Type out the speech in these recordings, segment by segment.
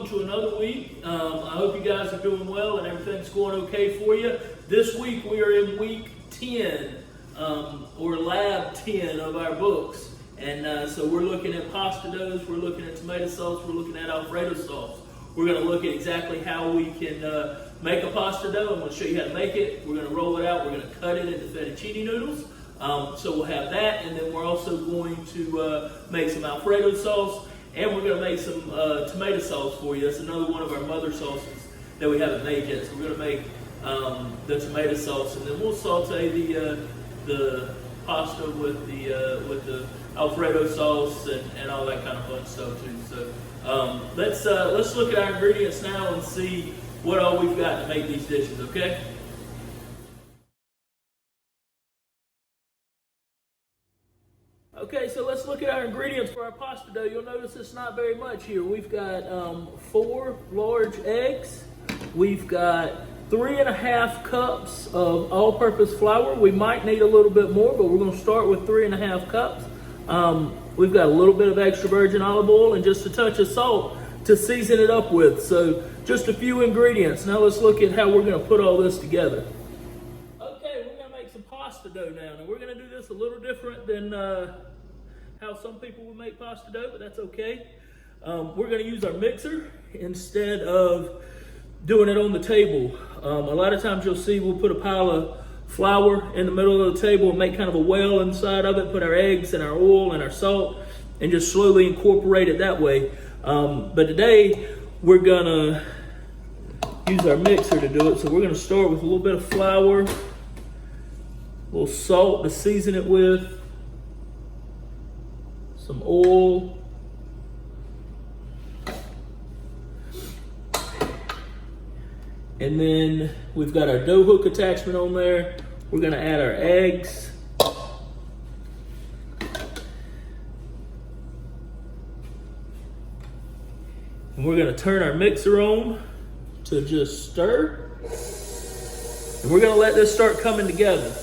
to another week. I hope you guys are doing well and everything's going okay for you. This week we are in week 10, or lab 10 of our books. And so we're looking at pasta doughs, we're looking at tomato sauce, we're looking at Alfredo sauce. We're going to look at exactly how we can make a pasta dough. I'm going to show you how to make it. We're going to roll it out. We're going to cut it into fettuccine noodles. So we'll have that, and then we're also going to make some Alfredo sauce, and we're going to make some tomato sauce for you. That's another one of our mother sauces that we haven't made yet. So we're going to make the tomato sauce, and then we'll saute the pasta with the Alfredo sauce and all that kind of fun stuff too. So let's look at our ingredients now and see what all we've got to make these dishes. Okay. Okay, so let's look at our ingredients for our pasta dough. You'll notice it's not very much here. We've got 4 large eggs. We've got 3.5 cups of all-purpose flour. We might need a little bit more, but we're going to start with 3.5 cups. We've got a little bit of extra virgin olive oil and just a touch of salt to season it up with. So just a few ingredients. Now let's look at how we're going to put all this together. Okay, we're going to make some pasta dough now. Now we're going to do this a little different than how some people would make pasta dough, but that's okay. We're going to use our mixer instead of doing it on the table. A lot of times you'll see we'll put a pile of flour in the middle of the table and make kind of a well inside of it, put our eggs and our oil and our salt, and just slowly incorporate it that way. But today we're gonna use our mixer to do it. So we're gonna start with a little bit of flour, a little salt to season it with, some oil, and then we've got our dough hook attachment on there. We're gonna add our eggs. And we're gonna turn our mixer on to just stir. And we're gonna let this start coming together.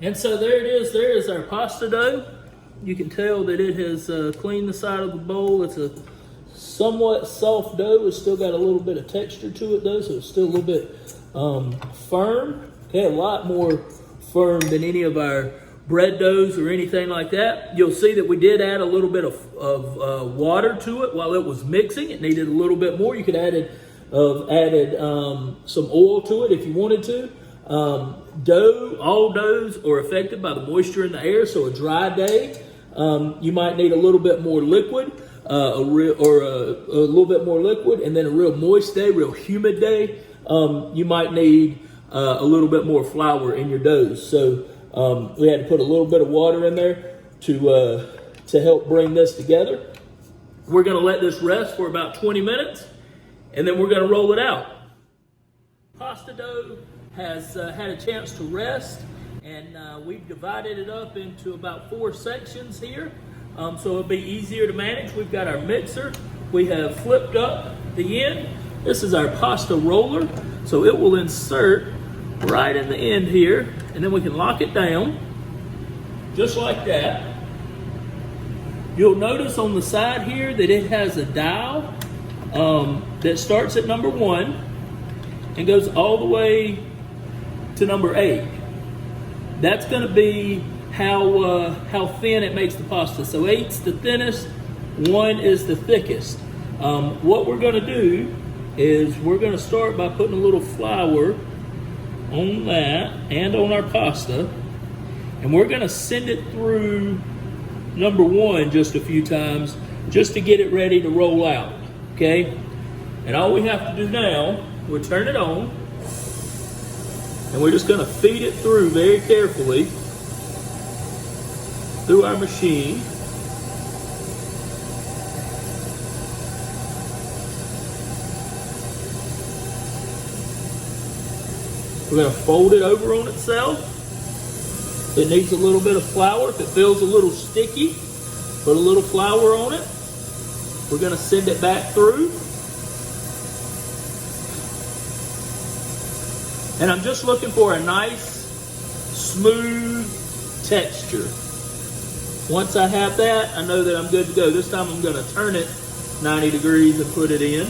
And so there it is. There is our pasta dough. You can tell that it has cleaned the side of the bowl. It's a somewhat soft dough. It's still got a little bit of texture to it though, so it's still a little bit firm. Okay, a lot more firm than any of our bread doughs or anything like that. You'll see that we did add a little bit of water to it while it was mixing. It needed a little bit more. You could added some oil to it if you wanted to. All doughs are affected by the moisture in the air, so a dry day, you might need a little bit more liquid, a little bit more liquid, and then a real moist day, real humid day, you might need a little bit more flour in your doughs. So we had to put a little bit of water in there to help bring this together. We're going to let this rest for about 20 minutes, and then we're going to roll it out. Pasta dough has had a chance to rest, and we've divided it up into about 4 sections here, so it'll be easier to manage. We've got our mixer. We have flipped up the end. This is our pasta roller, so it will insert right in the end here, and then we can lock it down just like that. You'll notice on the side here that it has a dial that starts at number 1 and goes all the way to number 8. That's going to be how thin it makes the pasta. So 8's the thinnest, 1 is the thickest. What we're going to do is we're going to start by putting a little flour on that and on our pasta. And we're going to send it through number one just a few times just to get it ready to roll out, okay? And all we have to do now, we'll turn it on, and we're just going to feed it through very carefully through our machine. We're going to fold it over on itself. It needs a little bit of flour. If it feels a little sticky, put a little flour on it. We're going to send it back through. And I'm just looking for a nice, smooth texture. Once I have that, I know that I'm good to go. This time I'm going to turn it 90 degrees and put it in.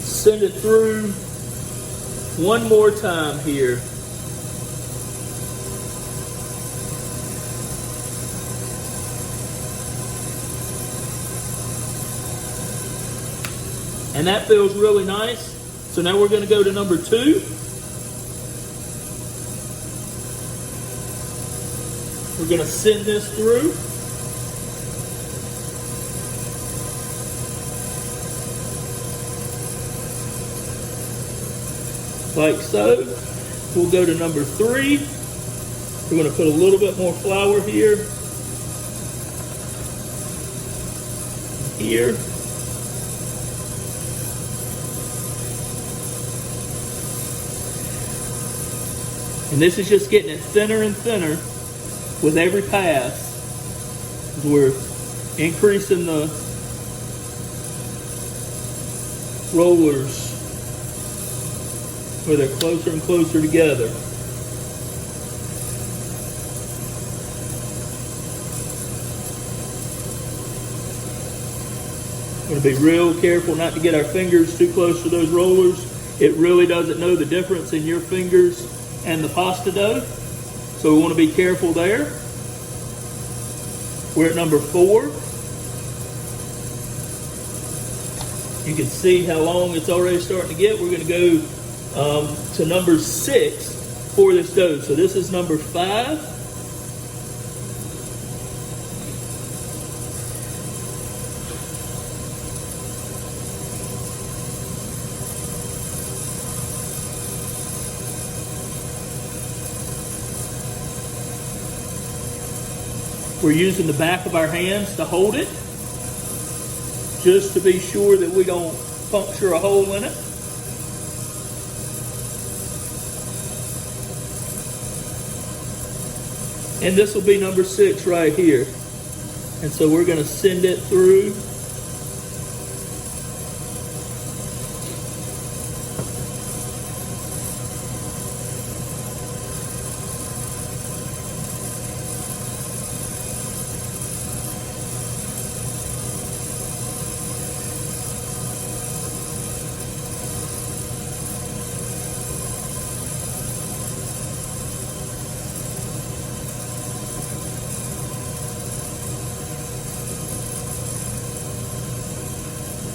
Send it through one more time here. And that feels really nice. So now we're going to go to number two. We're going to send this through. Like so. We'll go to number three. We're going to put a little bit more flour here. Here. And this is just getting it thinner and thinner with every pass. We're increasing the rollers where they're closer and closer together. We're going to be real careful not to get our fingers too close to those rollers. It really doesn't know the difference in your fingers and the pasta dough, so we want to be careful there. We're at number 4. You can see how long it's already starting to get. We're going to go to number 6 for this dough. So this is number 5. We're using the back of our hands to hold it, just to be sure that we don't puncture a hole in it. And this will be number 6 right here. And so we're going to send it through.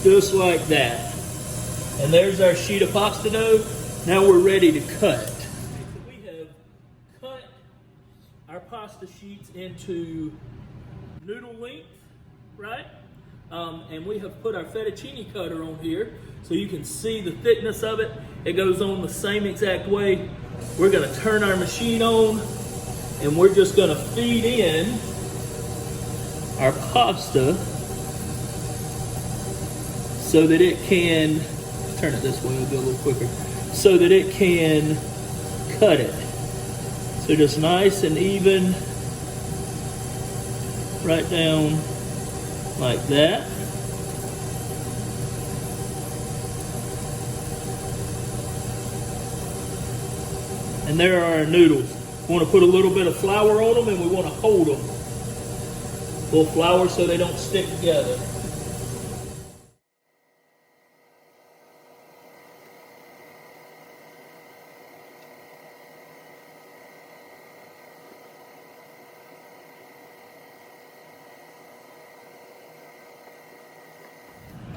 Just like that. And there's our sheet of pasta dough. Now we're ready to cut. So we have cut our pasta sheets into noodle length, right? And we have put our fettuccine cutter on here so you can see the thickness of it. It goes on the same exact way. We're going to turn our machine on and we're just going to feed in our pasta so that it can, turn it this way, it'll go a little quicker, so that it can cut it. So just nice and even, right down like that. And there are our noodles. We want to put a little bit of flour on them and we want to hold them. A little flour so they don't stick together.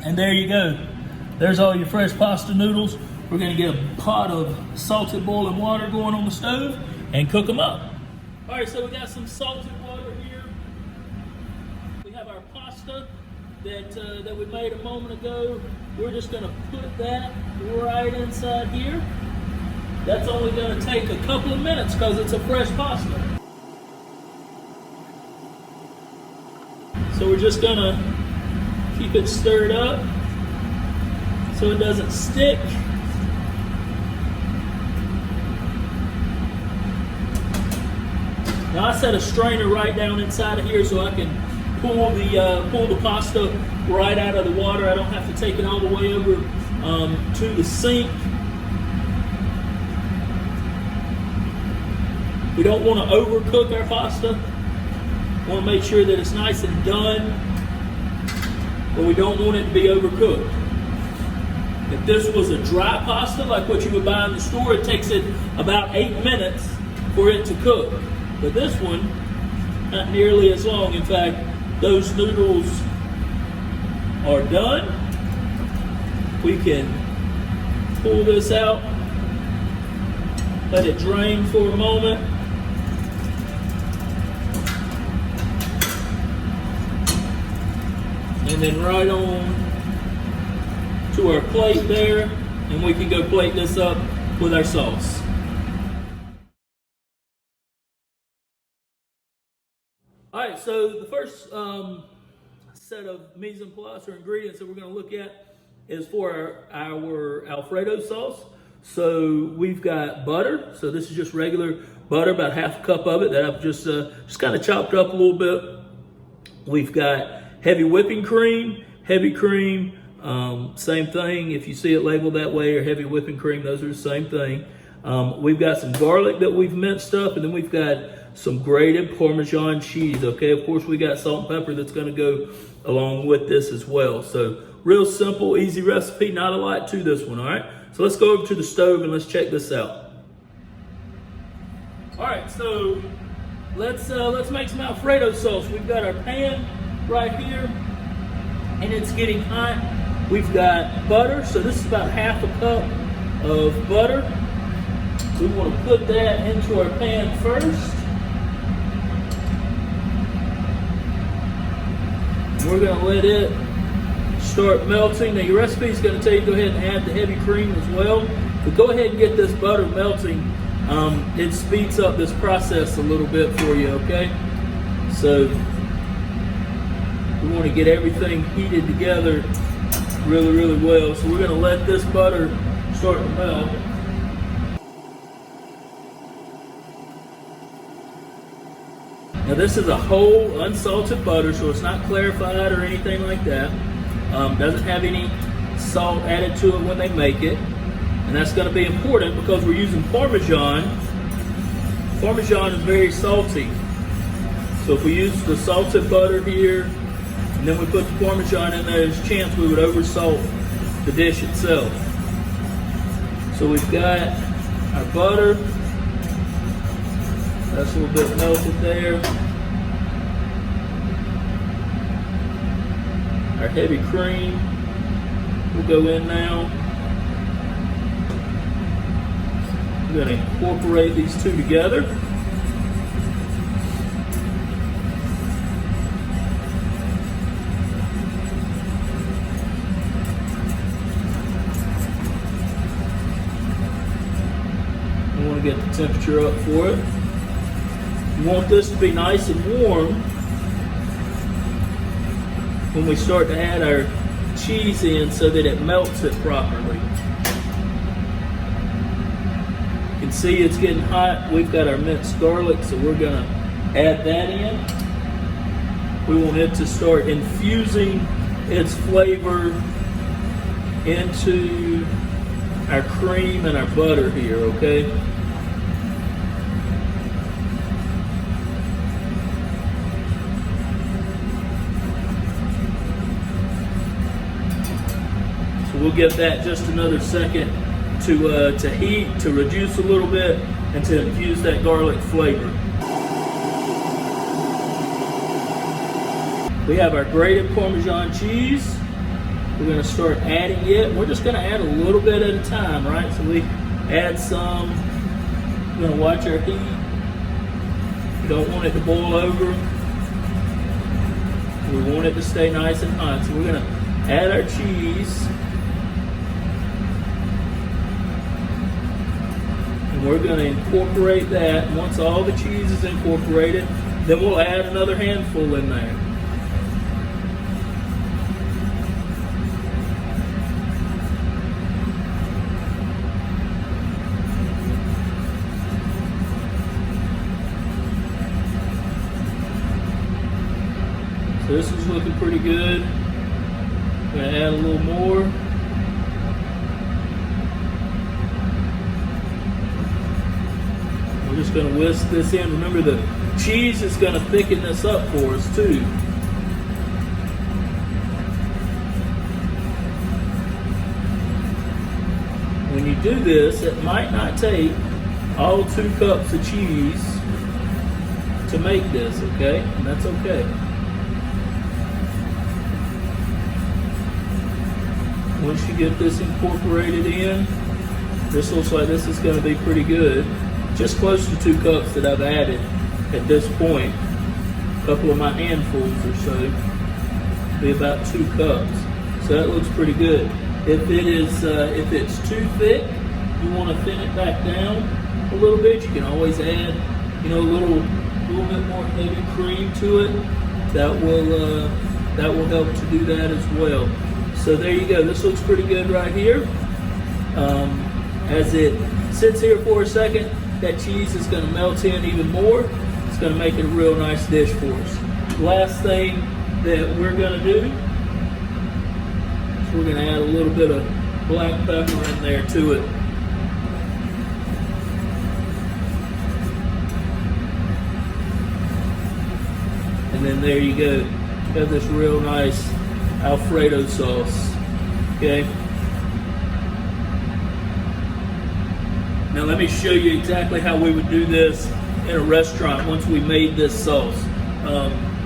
And there you go. There's all your fresh pasta noodles. We're gonna get a pot of salted boiling water going on the stove and cook them up. All right, so we got some salted water here. We have our pasta that we made a moment ago. We're just gonna put that right inside here. That's only gonna take a couple of minutes because it's a fresh pasta. So we're just gonna keep it stirred up so it doesn't stick. Now I set a strainer right down inside of here so I can pull the pasta right out of the water. I don't have to take it all the way over to the sink. We don't want to overcook our pasta. We want to make sure that it's nice and done, but we don't want it to be overcooked. If this was a dry pasta like what you would buy in the store, it takes it about 8 minutes for it to cook. But this one, not nearly as long. In fact, those noodles are done. We can pull this out, let it drain for a moment. And then right on to our plate there, and we can go plate this up with our sauce. All right, so the first set of mise en place or ingredients that we're going to look at is for our Alfredo sauce. So we've got butter. So this is just regular butter, about half a cup of it that I've just kind of chopped up a little bit. We've got heavy whipping cream, heavy cream, same thing. If you see it labeled that way, or heavy whipping cream, those are the same thing. We've got some garlic that we've minced up, and then we've got some grated Parmesan cheese. Okay, of course we got salt and pepper that's going to go along with this as well. So real simple, easy recipe, not a lot to this one. All right, so let's go over to the stove and let's check this out. All right, so let's make some Alfredo sauce. We've got our pan right here, and it's getting hot. We've got butter, so this is about half a cup of butter. We want to put that into our pan first. We're going to let it start melting. Now your recipe is going to tell you to go ahead and add the heavy cream as well. But go ahead and get this butter melting. It speeds up this process a little bit for you, okay? So we want to get everything heated together really, really well. So we're going to let this butter start to melt. Now this is a whole unsalted butter, so it's not clarified or anything like that. Doesn't have any salt added to it when they make it. And that's going to be important because we're using Parmesan. Parmesan is very salty. So if we use the salted butter here, and then we put the Parmesan in there, there's a chance we would oversalt the dish itself. So we've got our butter. That's a little bit melted there. Our heavy cream will go in now. We're going to incorporate these two together. We want to get the temperature up for it. You want this to be nice and warm when we start to add our cheese in so that it melts it properly. You can see it's getting hot. We've got our minced garlic, so we're going to add that in. We want it to start infusing its flavor into our cream and our butter here, okay? So we'll give that just another second to heat, to reduce a little bit, and to infuse that garlic flavor. We have our grated Parmesan cheese. we're going to start adding it. We're just going to add a little bit at a time, right? So we add some. We're going to watch our heat. We don't want it to boil over. We want it to stay nice and hot. So we're going to add our cheese. And we're going to incorporate that. Once all the cheese is incorporated, then we'll add another handful in there. So this is looking pretty good. I'm going to add a little more. We're just going to whisk this in. Remember, the cheese is going to thicken this up for us too. When you do this, it might not take all 2 cups of cheese to make this, okay? And that's okay. Once you get this incorporated in, this looks like this is going to be pretty good. Just close to 2 cups that I've added at this point. A couple of my handfuls or so, be about 2 cups. So that looks pretty good. If it's too thick, you want to thin it back down a little bit. You can always add, a little bit more heavy cream to it. That will help to do that as well. So there you go. This looks pretty good right here. As it sits here for a second, that cheese is going to melt in even more. It's going to make it a real nice dish for us. Last thing that we're going to do is we're going to add a little bit of black pepper in there to it. And then there you go. You have this real nice Alfredo sauce, okay? Now let me show you exactly how we would do this in a restaurant once we made this sauce.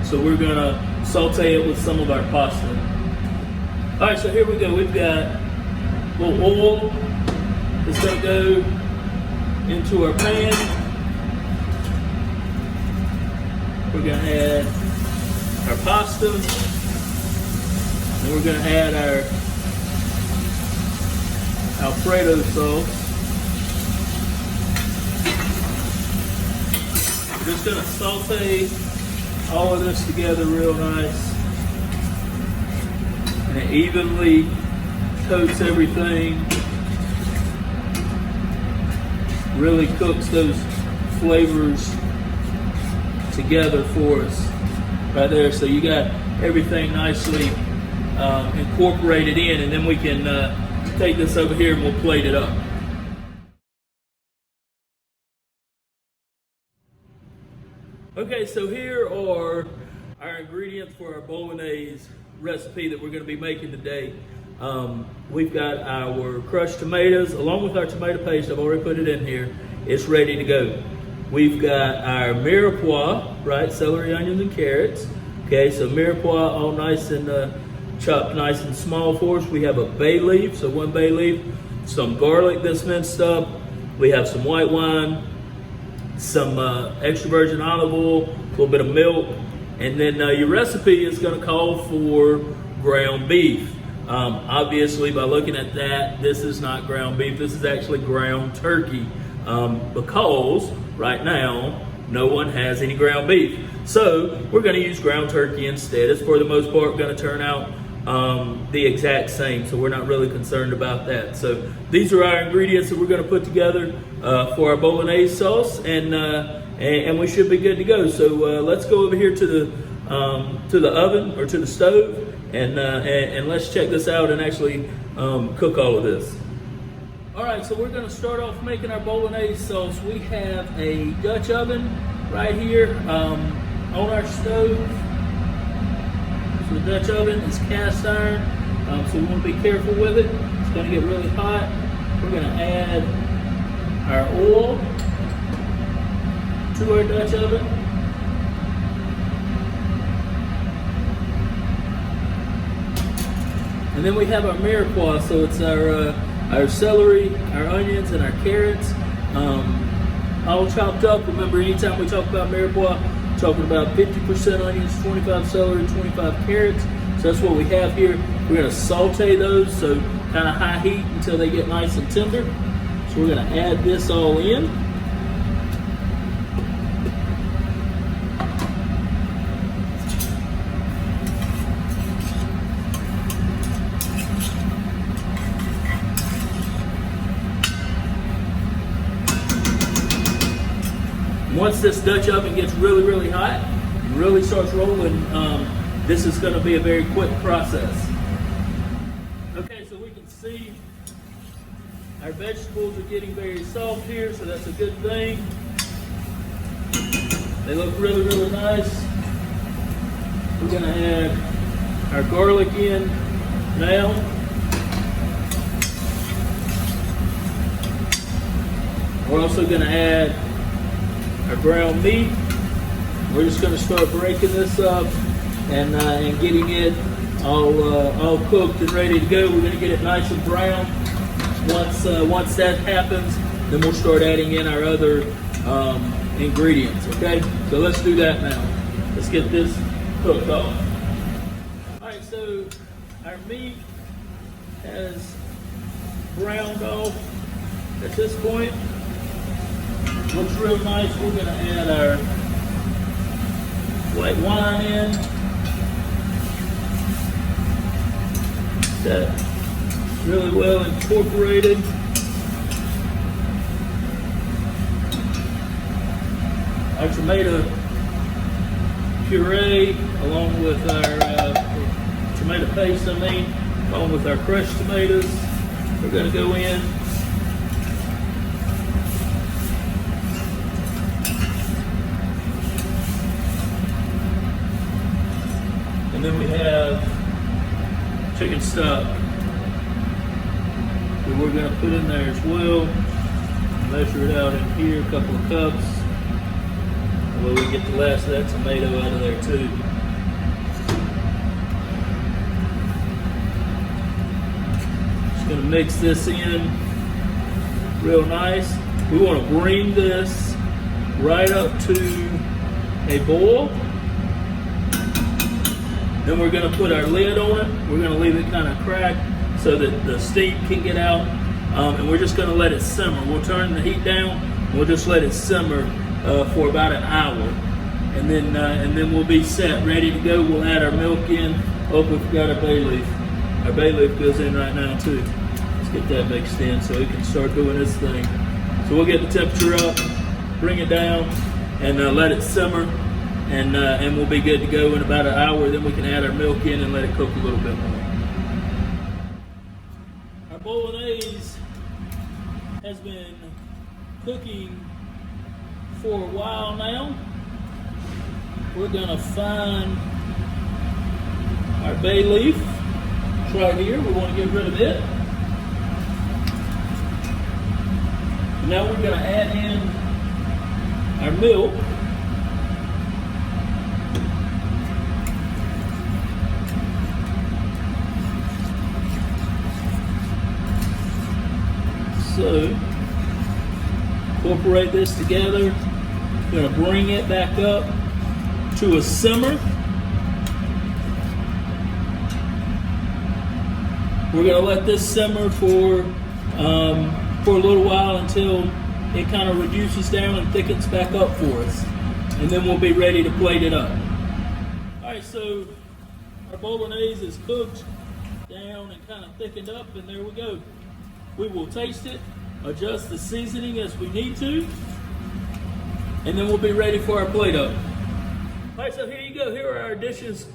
So we're gonna saute it with some of our pasta. All right, so here we go. We've got a little oil that's gonna go into our pan. We're gonna add our pasta. And we're going to add our Alfredo sauce. We're just going to saute all of this together real nice. And it evenly coats everything. Really cooks those flavors together for us right there. So you got everything nicely incorporated in, and then we can take this over here and we'll plate it up. Okay, so here are our ingredients for our bolognese recipe that we're going to be making today. We've got our crushed tomatoes along with our tomato paste. I've already put it in here. It's ready to go. We've got our mirepoix, right? Celery, onions, and carrots. Okay, so mirepoix all nice and chopped nice and small for us. We have a bay leaf, so 1 bay leaf, some garlic that's minced up. We have some white wine, some extra virgin olive oil, a little bit of milk, and then your recipe is going to call for ground beef. Obviously, by looking at that, this is not ground beef. This is actually ground turkey because right now no one has any ground beef. So we're going to use ground turkey instead. It's for the most part going to turn out the exact same, so we're not really concerned about that. So these are our ingredients that we're going to put together for our bolognese sauce, and we should be good to go. So let's go over here to the oven or to the stove, and let's check this out and actually cook all of this. All right, so we're going to start off making our bolognese sauce. We have a Dutch oven right here on our stove. So the Dutch oven is cast iron, so we want to be careful with it. It's going to get really hot. We're going to add our oil to our Dutch oven. And then we have our mirepoix, so it's our celery, our onions, and our carrots, all chopped up. Remember, anytime we talk about mirepoix, we're talking about 50% onions, 25 celery, 25 carrots. So that's what we have here. We're gonna saute those, so kind of high heat until they get nice and tender. So we're gonna add this all in. Once this Dutch oven gets really, really hot, really starts rolling, this is going to be a very quick process. Okay, so we can see our vegetables are getting very soft here, so that's a good thing. They look really, really nice. We're going to add our garlic in now. We're also going to add our ground meat. We're just going to start breaking this up and getting it all cooked and ready to go. We're going to get it nice and brown. Once that happens, then we'll start adding in our other ingredients. Okay, so let's do that now. Let's get this cooked off. All right, so our meat has browned off at this point. Looks real nice. We're going to add our white wine in. That's really well incorporated. Our tomato puree, along with our tomato paste, along with our crushed tomatoes, we're going to go in. And then we have chicken stock that we're going to put in there as well. Measure it out in here, a couple of cups. Well, we get the last of that tomato out of there too. Just going to mix this in real nice. We want to bring this right up to a boil. Then we're going to put our lid on it. We're going to leave it kind of cracked so that the steam can get out. And we're just going to let it simmer. We'll turn the heat down. We'll just let it simmer for about an hour. And then we'll be set, ready to go. We'll add our milk in. Oh, we've got our bay leaf. Our bay leaf goes in right now too. Let's get that mixed in so it can start doing its thing. So we'll get the temperature up, bring it down, and let it simmer. And we'll be good to go in about an hour. Then we can add our milk in and let it cook a little bit more. Our bolognese has been cooking for a while now. We're gonna find our bay leaf. It's right here. We want to get rid of it. Now we're gonna add in our milk. So, incorporate this together. We're going to bring it back up to a simmer. We're going to let this simmer for a little while until it kind of reduces down and thickens back up for us. And then we'll be ready to plate it up. All right, so our bolognese is cooked down and kind of thickened up, and there we go. We will taste it, adjust the seasoning as we need to, and then we'll be ready for our plate up. All right, so here you go. Here are our dishes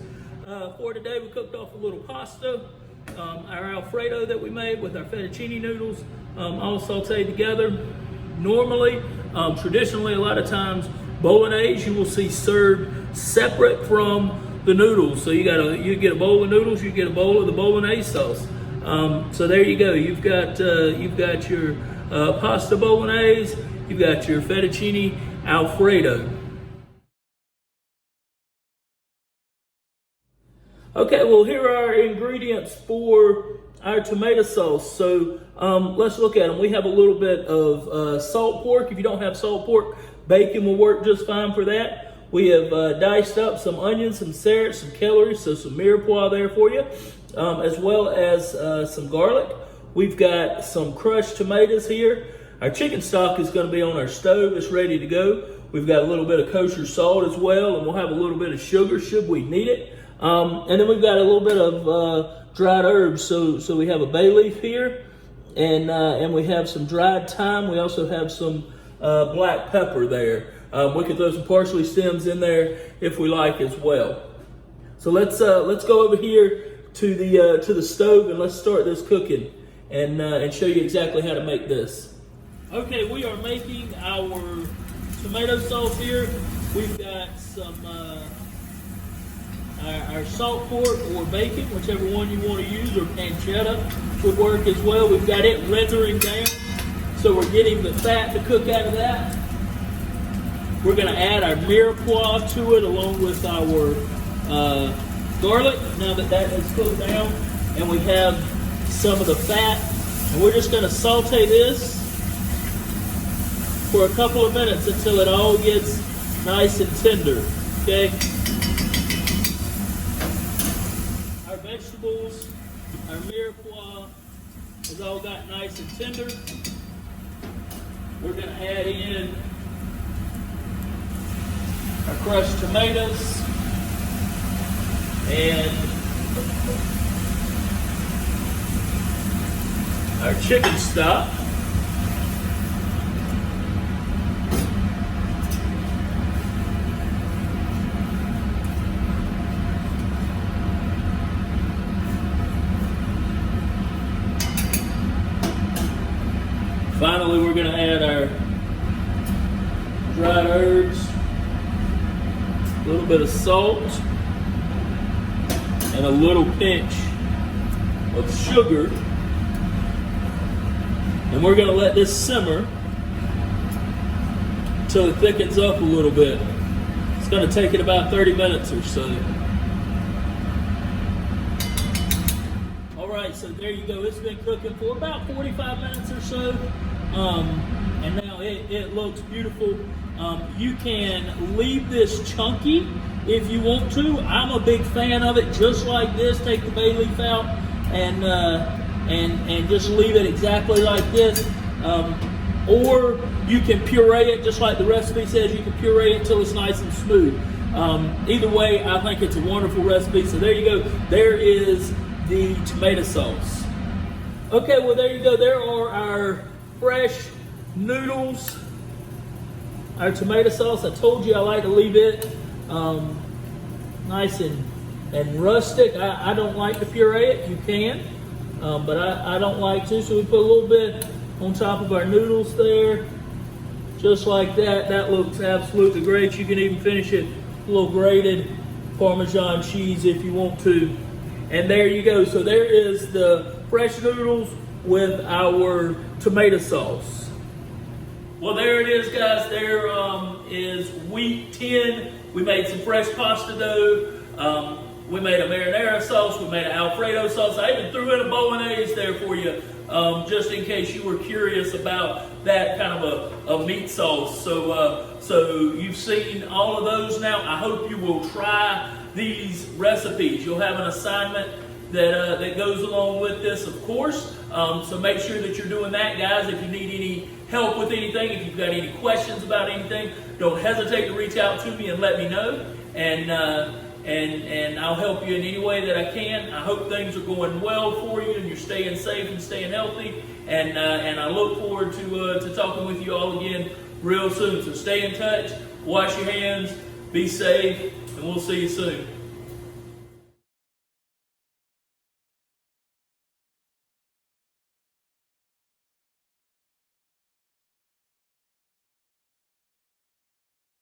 for today. We cooked off a little pasta, our Alfredo that we made with our fettuccine noodles, all sauteed together. Normally, traditionally, a lot of times, bolognese you will see served separate from the noodles. So you get a bowl of noodles, you get a bowl of the bolognese sauce. So there you go. You've got your pasta bolognese. You've got your fettuccine Alfredo. Okay, well, here are our ingredients for our tomato sauce. So let's look at them. We have a little bit of salt pork. If you don't have salt pork, bacon will work just fine for that. We have diced up some onions, some carrots, some celery, so some mirepoix there for you, as well as some garlic. We've got some crushed tomatoes here. Our chicken stock is going to be on our stove. It's ready to go. We've got a little bit of kosher salt as well, and we'll have a little bit of sugar should we need it. And then we've got a little bit of dried herbs. So we have a bay leaf here, and we have some dried thyme. We also have some black pepper there. We can throw some parsley stems in there if we like as well. So let's go over here to the stove and let's start this cooking and show you exactly how to make this. Okay, we are making our tomato sauce here. We've got some our salt pork or bacon, whichever one you want to use, or pancetta would work as well. We've got it rendering down, so we're getting the fat to cook out of that. We're going to add our mirepoix to it along with our garlic now that has cooked down, and we have some of the fat, and we're just going to saute this for a couple of minutes until it all gets nice and tender. Okay. Our vegetables, our mirepoix has all got nice and tender. We're going to add in our crushed tomatoes and our chicken stock. Finally, we're going to add our dried herbs, a little bit of salt, and a little pinch of sugar. And we're going to let this simmer until it thickens up a little bit. It's going to take it about 30 minutes or so. Alright, so there you go. It's been cooking for about 45 minutes or so. And now it looks beautiful. You can leave this chunky if you want to. I'm a big fan of it just like this. Take the bay leaf out and just leave it exactly like this. Or you can puree it just like the recipe says. You can puree it until it's nice and smooth. Either way, I think it's a wonderful recipe. So there you go. There is the tomato sauce. Okay, well there you go. There are our fresh noodles, our tomato sauce. I told you I like to leave it nice and rustic. I don't like to puree it. You can, but I don't like to. So we put a little bit on top of our noodles there, just like that. That looks absolutely great. You can even finish it with a little grated Parmesan cheese if you want to. And there you go. So there is the fresh noodles with our tomato sauce. Well, there it is, guys. There is week 10. We made some fresh pasta dough. We made a marinara sauce. We made an Alfredo sauce. I even threw in a bolognese there for you, just in case you were curious about that kind of a meat sauce. So you've seen all of those now. I hope you will try these recipes. You'll have an assignment that goes along with this, of course. So make sure that you're doing that, guys. If you need any help with anything, if you've got any questions about anything, don't hesitate to reach out to me and let me know. And I'll help you in any way that I can. I hope things are going well for you and you're staying safe and staying healthy. And I look forward to talking with you all again real soon. So stay in touch, wash your hands, be safe, and we'll see you soon.